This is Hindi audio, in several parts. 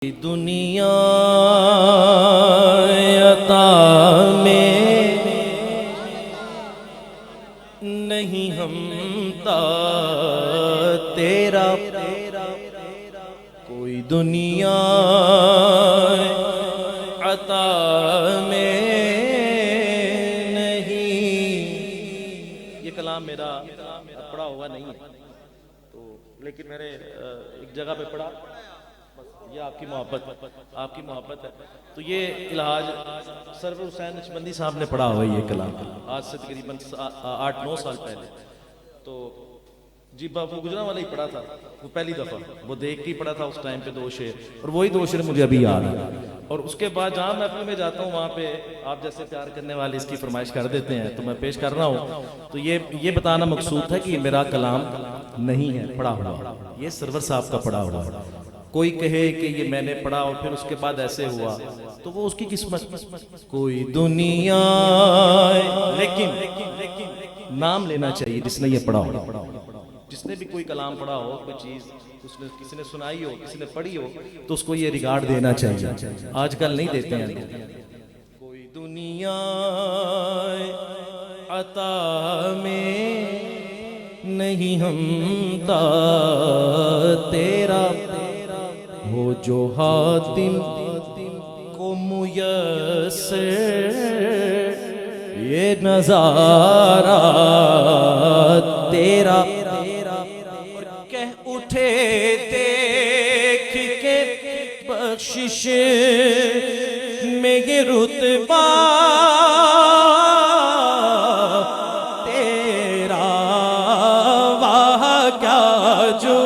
दुनिया अता में नहीं हमता तेरा कोई दुनिया अता में नहीं। ये कलाम मेरा पढ़ा हुआ नहीं है तो, लेकिन मैंने एक जगह पे पढ़ा। ये आपकी मोहब्बत है। तो ये इलाज सरवर हुसैन नक्शबंदी साहब ने पढ़ा हुआ है ये कलाम, आज से तकरीबन 8-9 साल पहले। तो जी बाबू गुजरा वाला ही पढ़ा था वो पहली दफ़ा, वो देख के ही पढ़ा था उस टाइम पे 2 शेर, और वही 2 शेर मुझे अभी याद है। और उसके बाद जहाँ महफिल में जाता हूँ वहाँ पे आप जैसे प्यार करने वाले इसकी फरमाइश कर देते हैं तो मैं पेश कर रहा हूँ। तो ये बताना मकसूद है कि ये मेरा कलाम नहीं है पढ़ा हुआ, ये सरवर साहब का पढ़ा हुआ है। कोई कहे कि ये मैंने पढ़ा और फिर उसके बाद ऐसे हुआ तो वो उसकी किस्मत। कोई दुनिया, लेकिन नाम लेना चाहिए जिसने ये पढ़ा हो, जिसने भी कोई कलाम पढ़ा हो, कोई चीज उसने किसी ने सुनाई हो, किसी ने पढ़ी हो, तो उसको ये रिगार्ड देना चाहिए। आजकल नहीं देते हैं। कोई दुनिया अता में नहीं हमता तेरा, वो जो हातिम को मुयस्सर ये नजारा तेरा, और कह उठे देख के बख्शिश में ये रुतबा तेरा, वाह क्या जो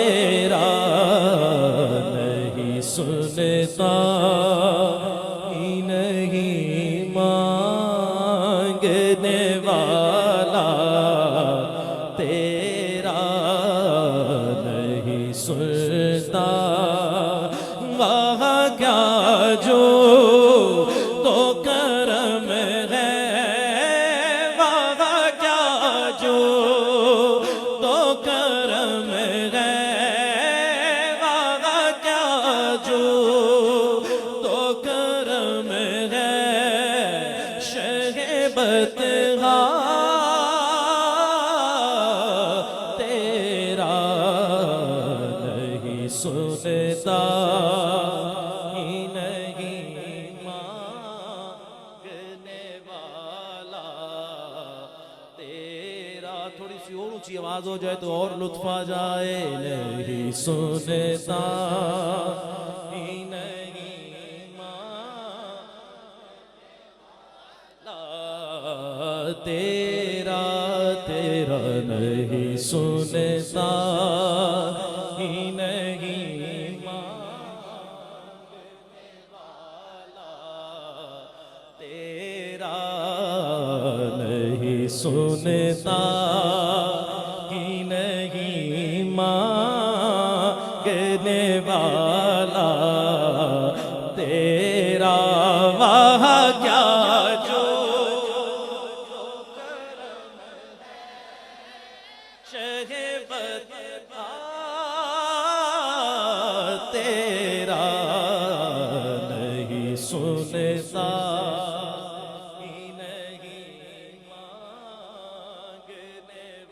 तेरा नहीं सुनता ही नहीं मांगने वाला तेरा नहीं सुनता, वाह क्या जो तो करम है, तेरा नहीं सुनता ही नहीं मांगने वाला तेरा। थोड़ी सी और ऊंची आवाज हो जाए तो और लुत्फ आ जाए। नहीं सुनता ही नहीं मांगने तेरा, तेरा नहीं सुनता ही नहीं मांगने वाला तेरा नहीं सुनता ही नहीं मांगने वाला तेरा, वाह क्या तेरा नहीं सुनता ही नहीं मांगने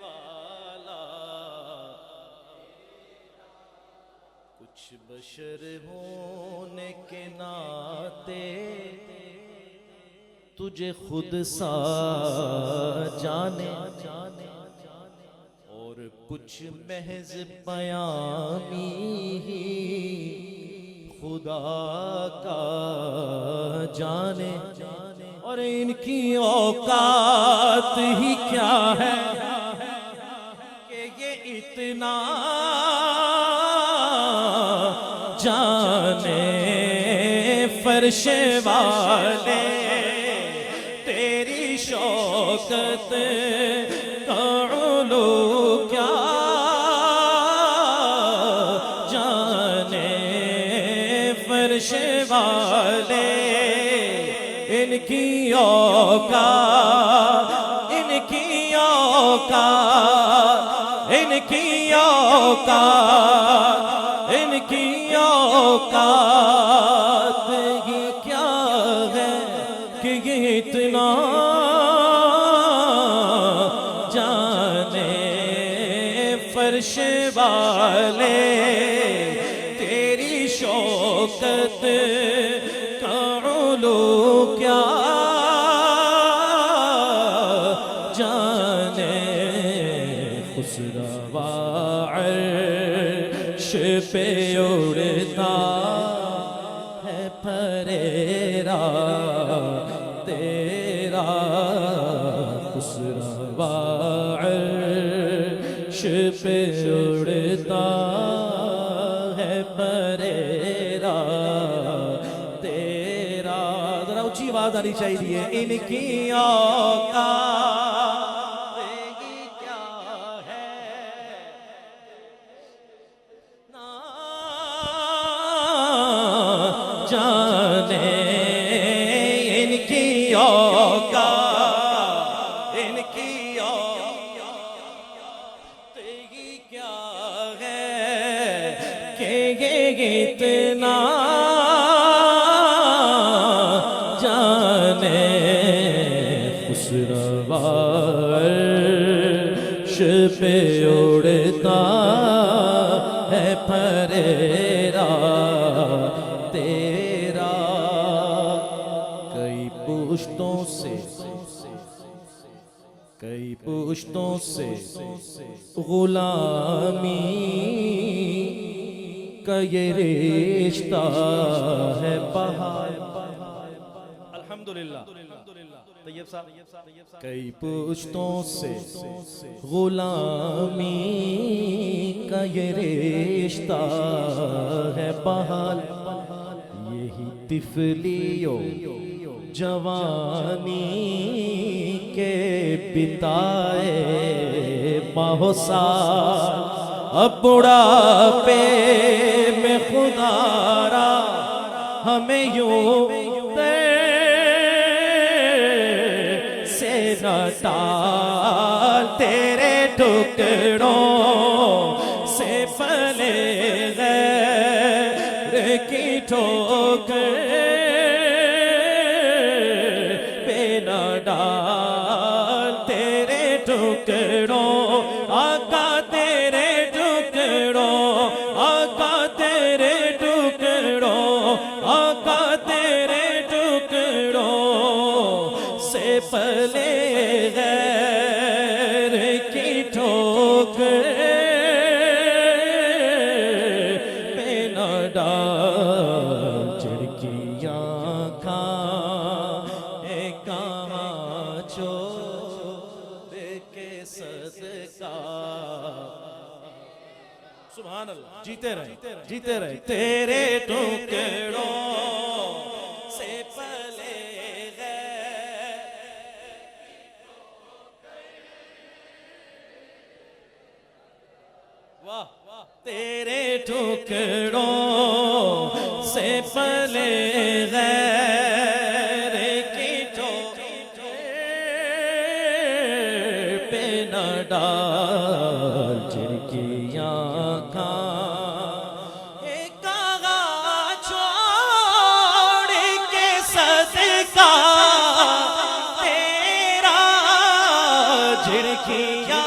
वाला। कुछ बशर होने के नाते तुझे खुद सा जाने, और कुछ महज बयानी ही खुदा का जाने, और इनकी औकात ही क्या है इतना जाने फर्श वाले तेरी शौकत का उलू क्या जाने फर्श वाले इनकी औकात इनकी औकात इनकी औकात इनकी औकात ये क्या है कि ये इतना जाने फर्श वाले तेरी शौकत का उलू क्या जाने खुसरवा अर्श पे उड़ता है फरेरा तेरा खुसरवा अर्श पे उड़ता है फरेरा तेरा। जरा ऊंची आवाज आनी चाहिए। इनकी औकात क्या है ना जाने इनकी औकात इनकी औकात क्या है कि ये इतना जाने खुसरवा अर्श पे उड़ता है फरेरा तेरा। कई पुश्तों से गुलामी का ये रिश्ता है बहार। अल्हम्दुलिल्लाह तैयब साहब। कई पुश्तों से गुलामी का ये रिश्ता है बहाल। यही तिफलियो जवानी के बिताए महोसा अब बुढ़ापे में खुदारा हमें यूं से न टाल तेरे टुकड़ों से फले गैर की ठोकर पे न डाल तेरे टुकड़ों आका तेरे टुकड़ों आका तेरे टुकड़ों आका तेरे टुकड़ों से पले गैर की ठोकर पे न डाल झिड़कियाँ खाए कहाँ छोड़ के सदका। सुभान अल्लाह। जीते रहे तेरे टुकड़ों से पले वाह तेरे टुकड़ों से पले गैर की ठोकर पे न डाल झिड़कियाँ खाए कहाँ छोड़ के सदका तेरा झिड़कियाँ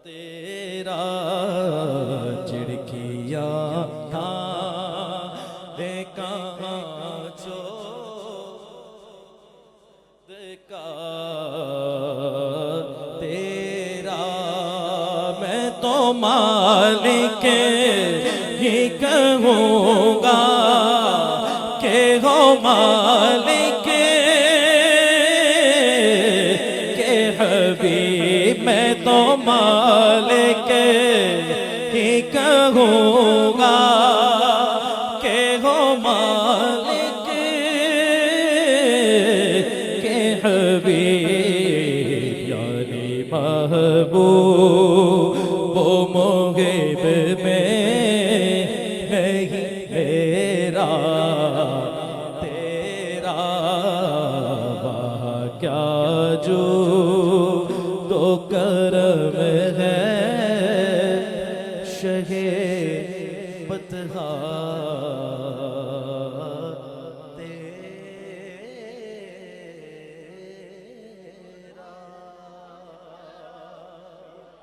तेरा चिड़किया था कहाँ देखा तेरा। मैं तो मालिक ही कहूँगा के हो मालिक के हबीब, मैं तो मालिक ही कहूँगा के हो मालिक के हबीब, यानी महबूब वो मुग़िब में नहीं मेरा तेरा, वहाँ क्या जो तो करम है शहे बतहा